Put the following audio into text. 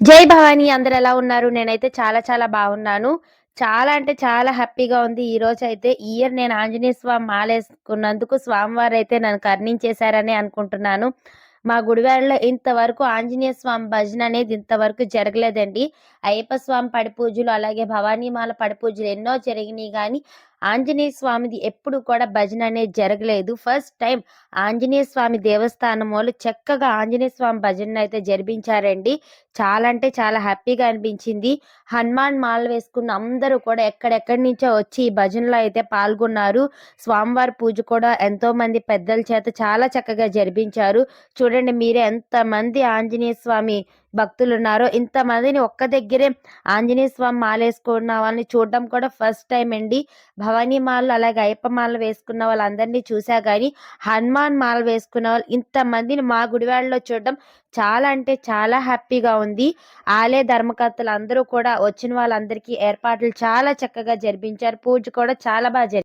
జై భవాని అందరూ ఎలా ఉన్నారు? నేనైతే చాలా చాలా బాగున్నాను. చాలా అంటే చాలా హ్యాపీగా ఉంది ఈరోజైతే. ఈ ఇయర్ నేను ఆంజనేయ స్వామి మాలేసుకున్నందుకు స్వామివారైతే నన్ను కరుణించేశారనే అనుకుంటున్నాను. మా గుడివాడలో ఇంతవరకు ఆంజనేయ స్వామి భజన అనేది ఇంతవరకు జరగలేదండి. అయ్యప్ప స్వామి పడిపూజలు, అలాగే భవానీమాల పడిపూజలు ఎన్నో జరిగినియి గానీ, ఆంజనేయ స్వామిది ఎప్పుడు కూడా భజన అనేది జరగలేదు. ఫస్ట్ టైమ్ ఆంజనేయ స్వామి దేవస్థానమోళ్ళు చక్కగా ఆంజనేయ స్వామి భజననైతే జరిపించారండి. చాలా అంటే చాలా హ్యాపీగా అనిపించింది. హనుమాన్ మాల వేసుకున్న అందరూ కూడా ఎక్కడెక్కడి నుంచో వచ్చి ఈ భజనలో అయితే పాల్గొన్నారు. స్వామివారి పూజ కూడా ఎంతోమంది పెద్దల చేత చాలా చక్కగా జరిపించారు. చూడండి మీరే ఎంతమంది ఆంజనేయ స్వామి భక్తులున్నారో. ఇంతమందిని ఒక్క దగ్గరే ఆంజనేయ స్వామి మాలేసుకున్న వాళ్ళని చూడడం కూడా ఫస్ట్ టైమ్ అండి. భవానీ మాలలు అలాగే అయ్యప్ప మాల వేసుకున్న వాళ్ళందరినీ చూసా గానీ, హనుమాన్ మాల వేసుకున్న వాళ్ళు ఇంతమందిని మా గుడివాడలో చూడడం చాలా అంటే చాలా హ్యాపీగా ఉంది. ఆలయ ధర్మకర్తలు అందరూ కూడా వచ్చిన వాళ్ళందరికీ ఏర్పాట్లు చాలా చక్కగా జరిపించారు. పూజ కూడా చాలా జరిగింది.